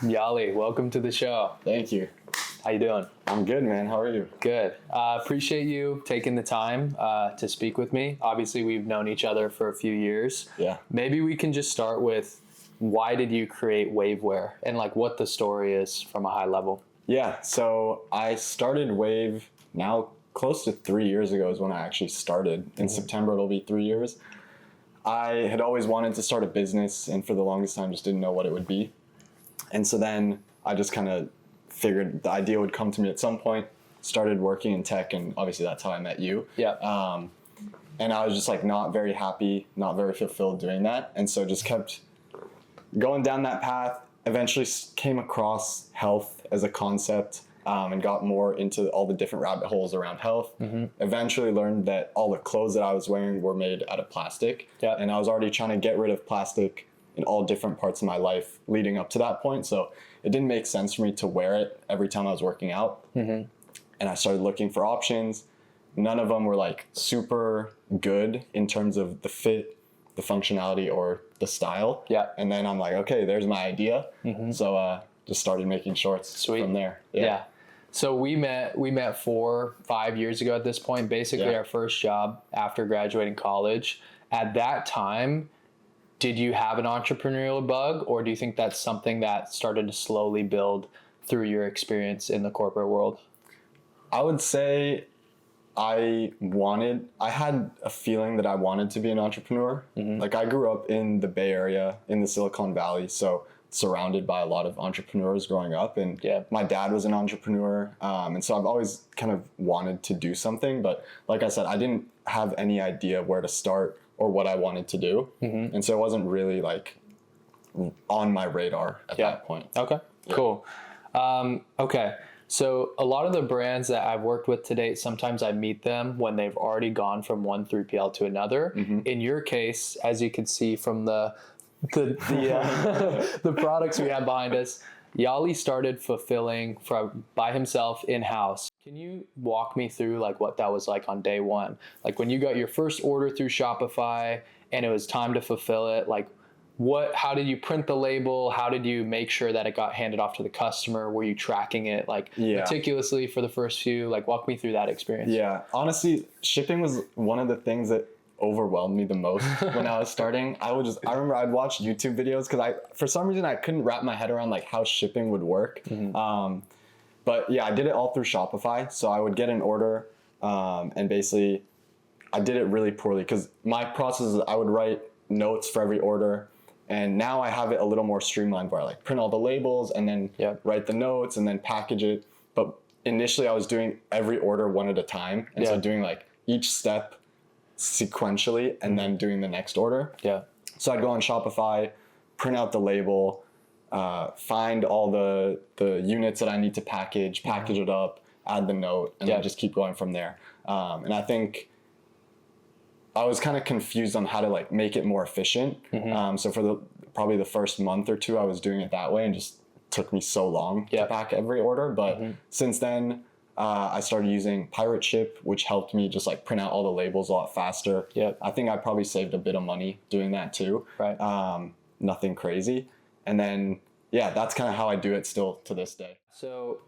Yali, welcome to the show. Thank you. How you doing? I'm good, man. How are you? Good. Appreciate you taking the time to speak with me. Obviously, we've known each other for a few years. Yeah. Maybe we can just start with why did you create Waveware and like what the story is from a high level. Yeah. So I started Wave now close to 3 years ago is when I actually started. In September, it'll be 3 years. I had always wanted to start a business and for the longest time just didn't know what it would be. And so then I just kind of figured the idea would come to me at some point, started working in tech, and obviously that's how I met you. Yeah. And I was just like not very happy, not very fulfilled doing that. And so just kept going down that path, eventually came across health as a concept and got more into all the different rabbit holes around health. Eventually learned that all the clothes that I was wearing were made out of plastic. Yeah. And I was already trying to get rid of plastic in all different parts of my life leading up to that point. So it didn't make sense for me to wear it every time I was working out. And I started looking for options. None of them were like super good in terms of the fit, the functionality, or the style. Yeah. And then I'm like, okay, there's my idea. So just started making shorts from there. Yeah. So we met 4-5 years ago at this point, basically our first job after graduating college. At that time, did you have an entrepreneurial bug, or do you think that's something that started to slowly build through your experience in the corporate world? I would say I had a feeling that I wanted to be an entrepreneur. Like I grew up in the Bay Area, in the Silicon Valley, so surrounded by a lot of entrepreneurs growing up. And my dad was an entrepreneur. And so I've always kind of wanted to do something. But like I said, I didn't have any idea where to start or what I wanted to do. And so it wasn't really like on my radar at that point. Okay, cool. Okay. So a lot of the brands that I've worked with to date, sometimes I meet them when they've already gone from one 3PL to another. In your case, as you can see from the products we have behind us, Yali started fulfilling by himself in-house. Can you walk me through like what that was like on day one? Like when you got your first order through Shopify and it was time to fulfill it, like how did you print the label? How did you make sure that it got handed off to the customer? Were you tracking it like meticulously for the first few? Like walk me through that experience. Yeah, honestly, shipping was one of the things that overwhelmed me the most when I was starting. I remember I'd watch YouTube videos because for some reason I couldn't wrap my head around like how shipping would work. But yeah, I did it all through Shopify. So I would get an order and basically I did it really poorly because my process is I would write notes for every order. And now I have it a little more streamlined where I like print all the labels and then write the notes and then package it. But initially I was doing every order one at a time. And so doing like each step sequentially and then doing the next order. So I'd go on Shopify, print out the label, find all the units that I need to package it up, add the note, and then just keep going from there. And I think I was kind of confused on how to like make it more efficient. So for probably the first month or two, I was doing it that way and just took me so long to pack every order. But since then, I started using Pirate Ship, which helped me just like print out all the labels a lot faster. I think I probably saved a bit of money doing that too. Nothing crazy. And then, that's kind of how I do it still to this day. So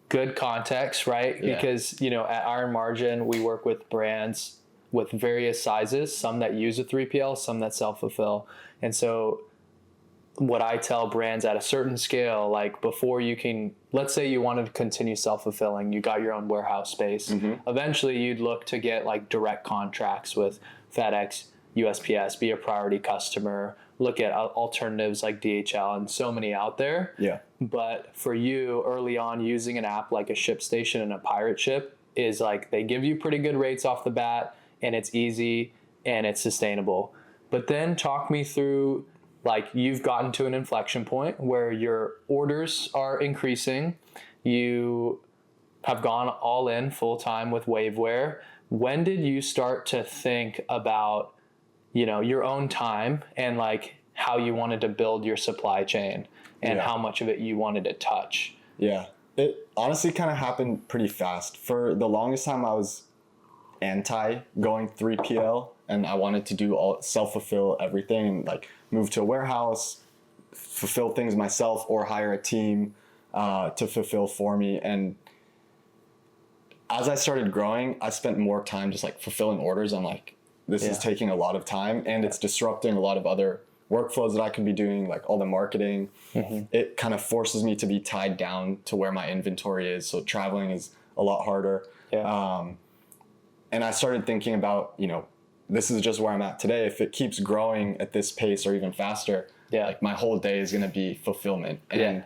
good context, right? Because, at Iron Margin, we work with brands with various sizes, some that use a 3PL, some that self-fulfill. And so what I tell brands at a certain scale, like before you can, let's say you wanted to continue self-fulfilling, you got your own warehouse space. Eventually you'd look to get like direct contracts with FedEx, USPS, be a priority customer, look at alternatives like DHL and so many out there. But for you early on, using an app like a ShipStation and a Pirate Ship is like, they give you pretty good rates off the bat and it's easy and it's sustainable. But then talk me through, like you've gotten to an inflection point where your orders are increasing. You have gone all in full time with Waveware. When did you start to think about, your own time and like how you wanted to build your supply chain and how much of it you wanted to touch? It honestly kind of happened pretty fast. For the longest time, I was anti going 3PL and I wanted to do all self-fulfill everything and like move to a warehouse, fulfill things myself or hire a team to fulfill for me. And as I started growing, I spent more time just like fulfilling orders. I'm like, this is taking a lot of time, and it's disrupting a lot of other workflows that I could be doing, like all the marketing. It kind of forces me to be tied down to where my inventory is. So traveling is a lot harder. And I started thinking about, you know, this is just where I'm at today. If it keeps growing at this pace or even faster, like my whole day is going to be fulfillment. And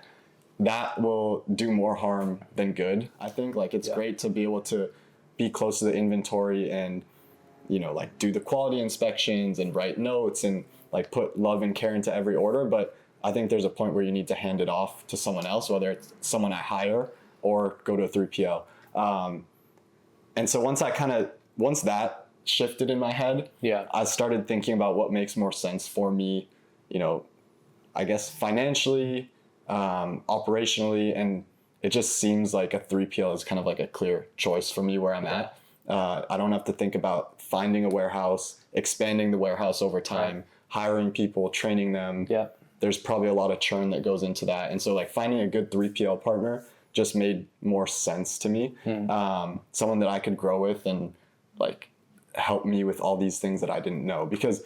that will do more harm than good. I think like it's great to be able to be close to the inventory and, you know, like do the quality inspections and write notes and like put love and care into every order. But I think there's a point where you need to hand it off to someone else, whether it's someone I hire or go to a 3PL. And so once that shifted in my head, I started thinking about what makes more sense for me, you know, I guess financially, operationally, and it just seems like a 3PL is kind of like a clear choice for me where I'm at. I don't have to think about finding a warehouse, expanding the warehouse over time, hiring people, training them. There's probably a lot of churn that goes into that. And so like finding a good 3PL partner just made more sense to me. Someone that I could grow with and like help me with all these things that I didn't know. Because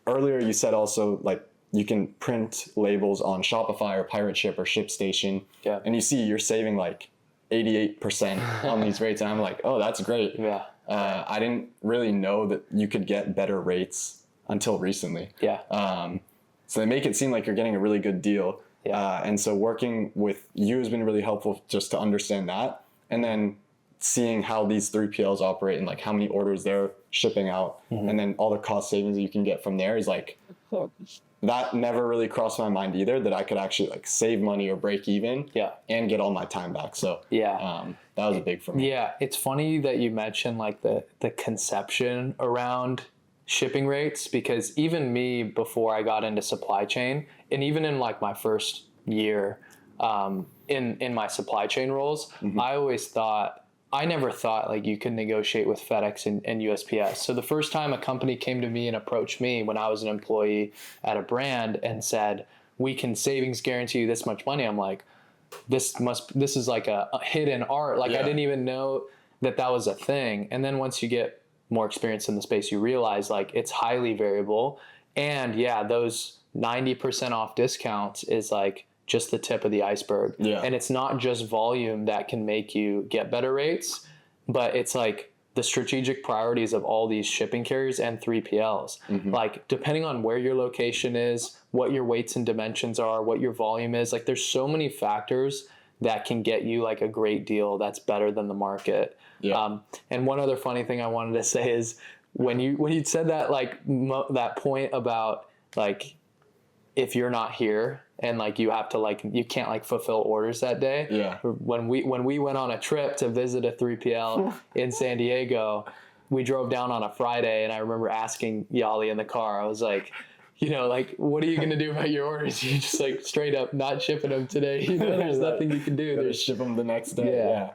earlier you said also like you can print labels on Shopify or Pirate Ship or ShipStation, and you see you're saving like 88% on these rates, and I'm like, oh, that's great. I didn't really know that you could get better rates until recently. So they make it seem like you're getting a really good deal. And so working with you has been really helpful just to understand that, and then seeing how these 3PLs operate and like how many orders they're shipping out, and then all the cost savings that you can get from there is like, that never really crossed my mind either, that I could actually like save money or break even and get all my time back. So that was a big for me. It's funny that you mentioned like the conception around shipping rates, because even me, before I got into supply chain, and even in like my first year in my supply chain roles, I never thought like you could negotiate with FedEx and USPS. So the first time a company came to me and approached me when I was an employee at a brand and said, we can savings guarantee you this much money, I'm like, this is like a hidden art. Like I didn't even know that was a thing. And then once you get more experience in the space, you realize like it's highly variable. And those 90% off discounts is like just the tip of the iceberg. And it's not just volume that can make you get better rates, but it's like the strategic priorities of all these shipping carriers and 3PLs. Like depending on where your location is, what your weights and dimensions are, what your volume is, like there's so many factors that can get you like a great deal that's better than the market. And one other funny thing I wanted to say is when you said that, like that point about like, if you're not here and like you have to like, you can't like fulfill orders that day. When we went on a trip to visit a 3PL in San Diego, we drove down on a Friday, and I remember asking Yali in the car, I was like, you know, like, what are you going to do about your orders? You just like straight up not shipping them today. You know, there's nothing you can do. There's ship them the next day.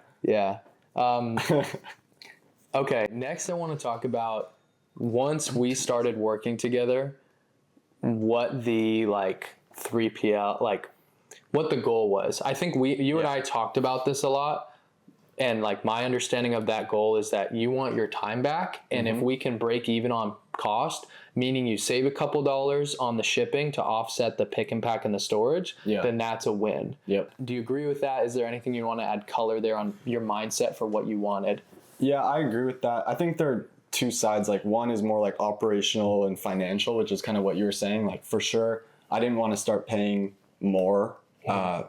Okay. Next I want to talk about, once we started working together, what the like 3PL, like what the goal was. I think you and I talked about this a lot, and like my understanding of that goal is that you want your time back, and if we can break even on cost, meaning you save a couple dollars on the shipping to offset the pick and pack and the storage, then that's a win. Do you agree with that? Is there anything you want to add color there on your mindset for what you wanted? I agree with that. I think there are two sides. Like one is more like operational and financial, which is kind of what you were saying. Like for sure, I didn't want to start paying more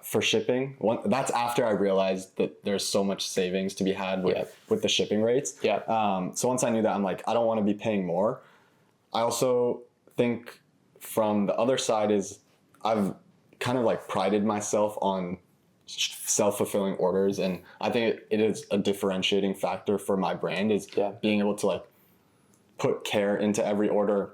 for shipping. That's after I realized that there's so much savings to be had with the shipping rates. So once I knew that, I'm like, I don't want to be paying more. I also think from the other side is I've kind of like prided myself on self-fulfilling orders, and I think it is a differentiating factor for my brand is being able to like put care into every order.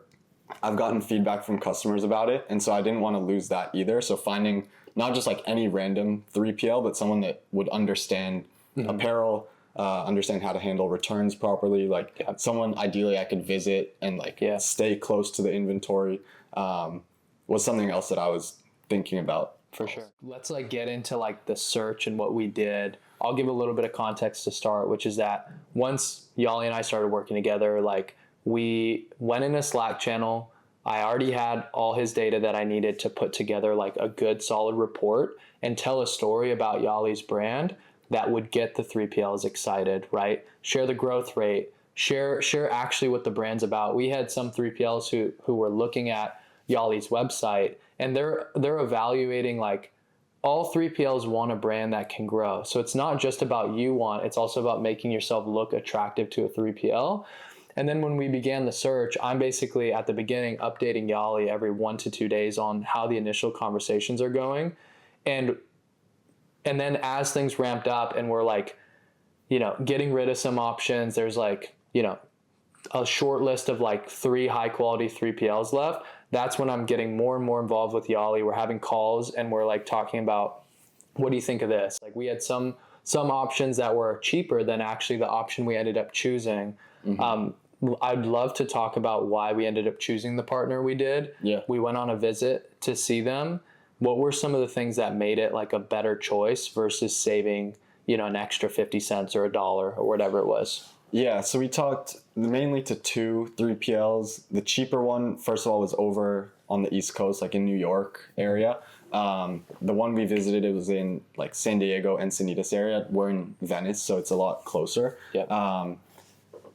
I've gotten feedback from customers about it, and so I didn't want to lose that either. So finding not just like any random 3PL, but someone that would understand apparel, understand how to handle returns properly, like someone ideally I could visit and like stay close to the inventory, was something else that I was thinking about. For sure. Let's like get into like the search and what we did. I'll give a little bit of context to start, which is that once Yali and I started working together, like we went in a Slack channel. I already had all his data that I needed to put together like a good solid report and tell a story about Yali's brand that would get the 3PLs excited, right? Share the growth rate, share actually what the brand's about. We had some 3PLs who were looking at Yali's website and they're evaluating like all 3PLs want a brand that can grow. So it's not just about it's also about making yourself look attractive to a 3PL. And then when we began the search, I'm basically at the beginning updating Yali every 1 to 2 days on how the initial conversations are going. And then as things ramped up and we're like, getting rid of some options, there's like, a short list of like 3 high quality 3PLs left. That's when I'm getting more and more involved with Yali. We're having calls and we're like talking about, what do you think of this? Like we had some options that were cheaper than actually the option we ended up choosing. I'd love to talk about why we ended up choosing the partner we did. Yeah. We went on a visit to see them. What were some of the things that made it like a better choice versus saving, an extra 50 cents or $1 or whatever it was? Yeah, so we talked mainly to 2 3PLs. The cheaper one, first of all, was over on the East Coast, like in New York area. The one we visited, it was in like San Diego, Encinitas area. We're in Venice, so it's a lot closer. Yep.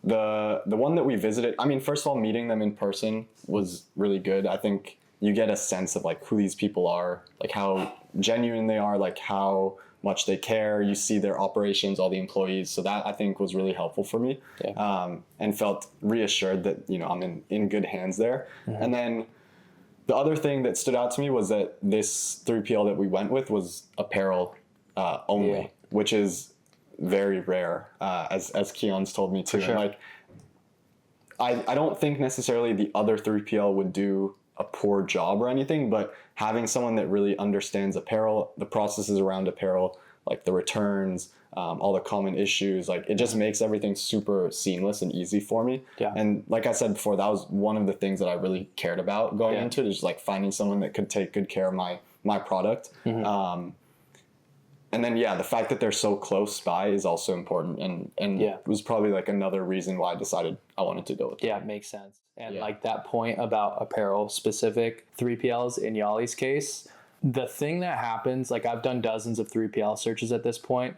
The one that we visited, I mean, first of all, meeting them in person was really good. I think you get a sense of like who these people are, like how genuine they are, like how much they care. You see their operations, all the employees. So that I think was really helpful for me. Yeah. And felt reassured that, I'm in good hands there. And then the other thing that stood out to me was that this 3PL that we went with was apparel only, which is very rare, as Keon's told me too. For sure. And like, I don't think necessarily the other 3PL would do a poor job or anything, but having someone that really understands apparel, the processes around apparel, like the returns, all the common issues, like it just makes everything super seamless and easy for me. Yeah. And like I said before, that was one of the things that I really cared about going into it, is like finding someone that could take good care of my product. And then, the fact that they're so close by is also important. And it was probably like another reason why I decided I wanted to go with it. Yeah, it makes sense. And like that point about apparel specific 3PLs in Yali's case, the thing that happens, like I've done dozens of 3PL searches at this point.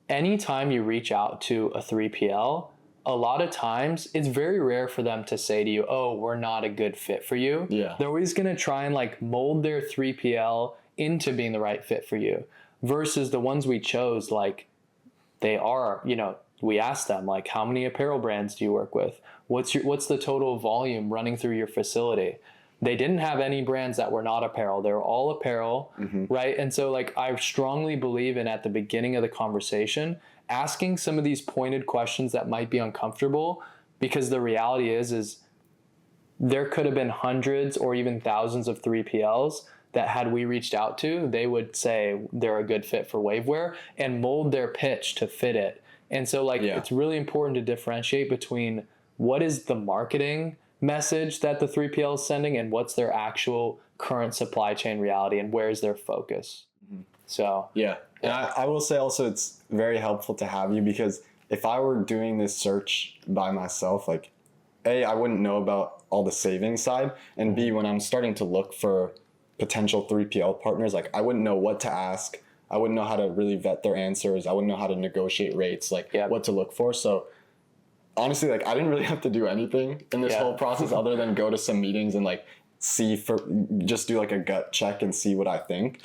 Anytime you reach out to a 3PL, a lot of times it's very rare for them to say to you, oh, we're not a good fit for you. Yeah. They're always going to try and like mold their 3PL into being the right fit for you. Versus the ones we chose, like they are, we asked them like, how many apparel brands do you work with? What's the total volume running through your facility? They didn't have any brands that were not apparel. They were all apparel, right? And so like I strongly believe in at the beginning of the conversation, asking some of these pointed questions that might be uncomfortable, because the reality is there could have been hundreds or even thousands of 3PLs that had we reached out to, they would say they're a good fit for Waveware and mold their pitch to fit it. And so it's really important to differentiate between what is the marketing message that the 3PL is sending and what's their actual current supply chain reality and where's their focus. So and I will say also it's very helpful to have you, because if I were doing this search by myself, like A, I wouldn't know about all the savings side, and B, when I'm starting to look for potential 3PL partners, like I wouldn't know what to ask. I wouldn't know how to really vet their answers. I wouldn't know how to negotiate rates, like what to look for. So honestly, like I didn't really have to do anything in this whole process other than go to some meetings and like just do like a gut check and see what I think.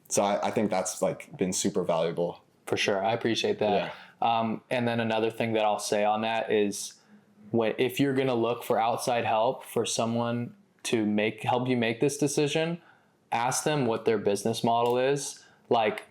So I think that's like been super valuable. For sure. I appreciate that. And then another thing that I'll say on that is if you're going to look for outside help for someone to help you make this decision, ask them what their business model is. Like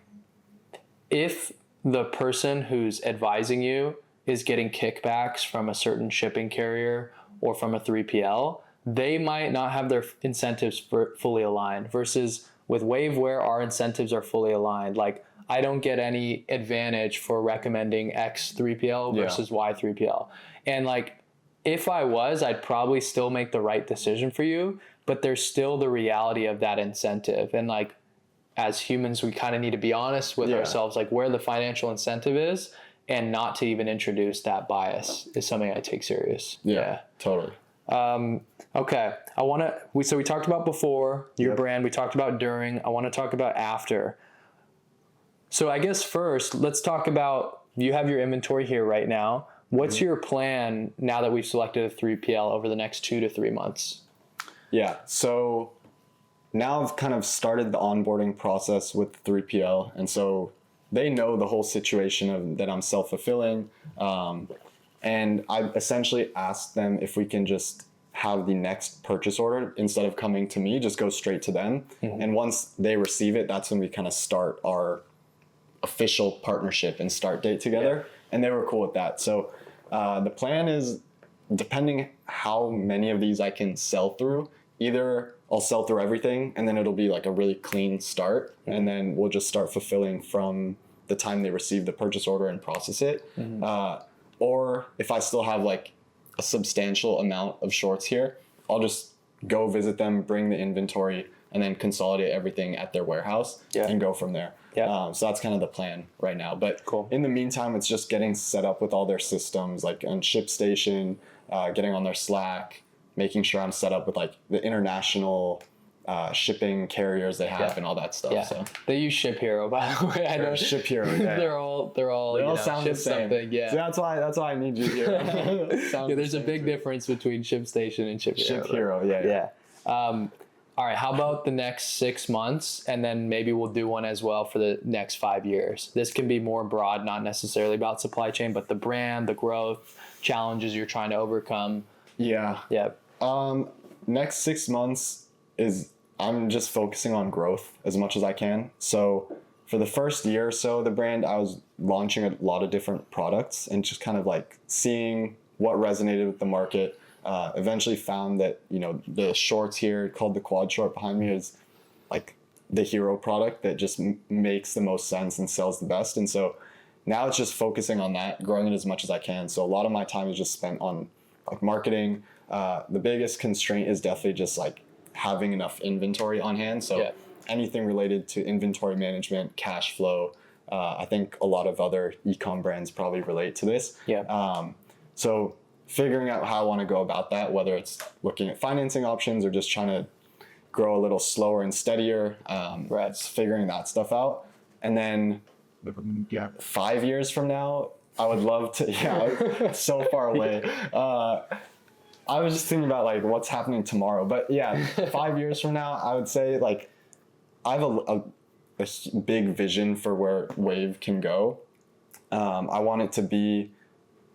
if the person who's advising you is getting kickbacks from a certain shipping carrier or from a 3PL, they might not have their incentives fully aligned, versus with Waveware, our incentives are fully aligned. Like I don't get any advantage for recommending X 3PL versus Y 3PL. And like, if I was, I'd probably still make the right decision for you. but there's still the reality of that incentive. And like, as humans, we kind of need to be honest with ourselves, like where the financial incentive is, and not to even introduce that bias is something I take serious. Yeah. Totally. Okay. So we talked about before your brand, we talked about during, I want to talk about after. So I guess first, let's talk about, you have your inventory here right now. What's your plan now that we've selected a 3PL over the next 2 to 3 months? Yeah. So now I've kind of started the onboarding process with 3PL. And so they know the whole situation of that I'm self-fulfilling. And I essentially asked them if we can just have the next purchase order, instead of coming to me, just go straight to them. And once they receive it, that's when we kind of start our official partnership and start date together. And they were cool with that. So the plan is, depending how many of these I can sell through, either I'll sell through everything and then it'll be like a really clean start. And then we'll just start fulfilling from the time they receive the purchase order and process it. Or if I still have like a substantial amount of shorts here, I'll just go visit them, bring the inventory, and then consolidate everything at their warehouse and go from there. So that's kind of the plan right now. But in the meantime, it's just getting set up with all their systems, like on ShipStation, getting on their Slack, making sure I'm set up with like the international shipping carriers they have and all that stuff. So they use ShipHero, by the way. I know ShipHero. they're all sound the same. So that's why I need you here. There's a big difference between ShipStation and ShipHero. ShipHero, All right, how about the next 6 months, and then maybe we'll do one as well for the next 5 years. This can be more broad, not necessarily about supply chain, but the brand, the growth, challenges you're trying to overcome. Next 6 months is, I'm just focusing on growth as much as I can. So for the first year or so, the brand, I was launching a lot of different products and just kind of like seeing what resonated with the market. Eventually found that, the shorts here called the Quad Short behind me is like the hero product that just makes the most sense and sells the best. And so now it's just focusing on that, growing it as much as I can. So a lot of my time is just spent on like marketing. The biggest constraint is definitely just like having enough inventory on hand. So anything related to inventory management, cash flow, I think a lot of other e-com brands probably relate to this. So figuring out how I want to go about that, whether it's looking at financing options or just trying to grow a little slower and steadier, figuring that stuff out. And then 5 years from now, I would love to, so far away. I was just thinking about like what's happening tomorrow, but 5 years from now, I would say like I have a big vision for where Wave can go. I want it to be,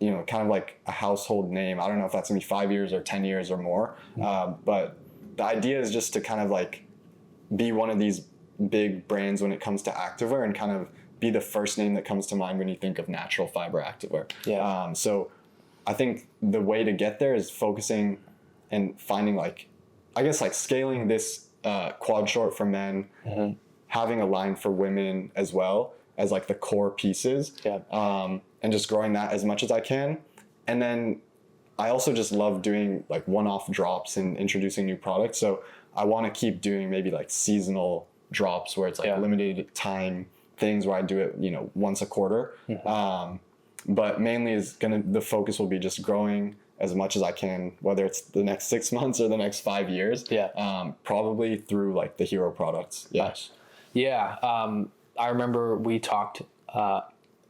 kind of like a household name. I don't know if that's gonna be 5 years or 10 years or more. But the idea is just to kind of like be one of these big brands when it comes to activewear and kind of be the first name that comes to mind when you think of natural fiber activewear. So I think the way to get there is focusing and finding like scaling this Quad Short for men, having a line for women as well as like the core pieces. And just growing that as much as I can. And then I also just love doing like one-off drops and introducing new products. So I want to keep doing maybe like seasonal drops where it's like limited time things where I do it, once a quarter. But mainly the focus will be just growing as much as I can, whether it's the next 6 months or the next 5 years. Probably through like the hero products. I remember we talked,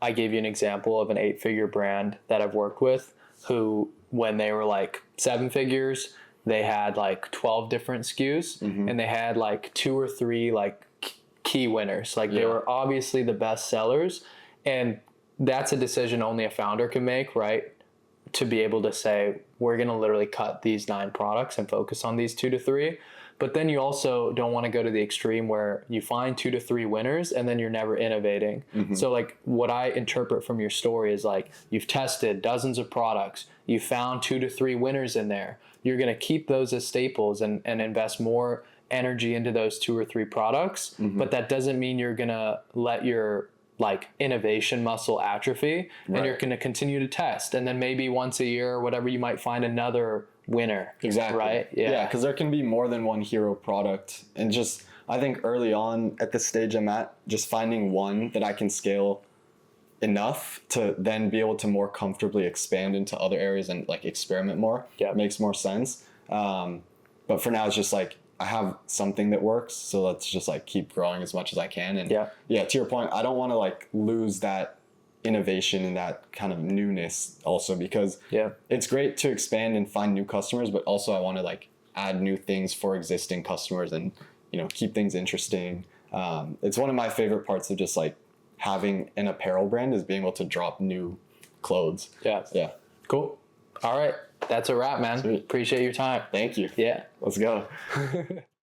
I gave you an example of an 8-figure brand that I've worked with who, when they were like 7 figures, they had like 12 different SKUs and they had like 2 or 3 like key winners. Like they were obviously the best sellers, and that's a decision only a founder can make, right? To be able to say, we're going to literally cut these 9 products and focus on these 2 to 3. But then you also don't want to go to the extreme where you find 2 to 3 winners and then you're never innovating. So like what I interpret from your story is like you've tested dozens of products, you found 2 to 3 winners in there. You're going to keep those as staples and invest more energy into those 2 or 3 products. But that doesn't mean you're going to let your like innovation muscle atrophy and you're going to continue to test. And then maybe once a year or whatever, you might find another winner. Exactly. Right? Yeah, because there can be more than one hero product. And just, I think early on at the stage I'm at, just finding one that I can scale enough to then be able to more comfortably expand into other areas and like experiment more makes more sense. But for now, it's just like, I have something that works, so let's just like keep growing as much as I can. And yeah, to your point, I don't want to like lose that innovation and that kind of newness also, because it's great to expand and find new customers, but also I want to like add new things for existing customers and, you know, keep things interesting. It's one of my favorite parts of just like having an apparel brand is being able to drop new clothes. Yeah. Cool. All right. That's a wrap, man. Sweet. Appreciate your time. Thank you. Yeah. Let's go.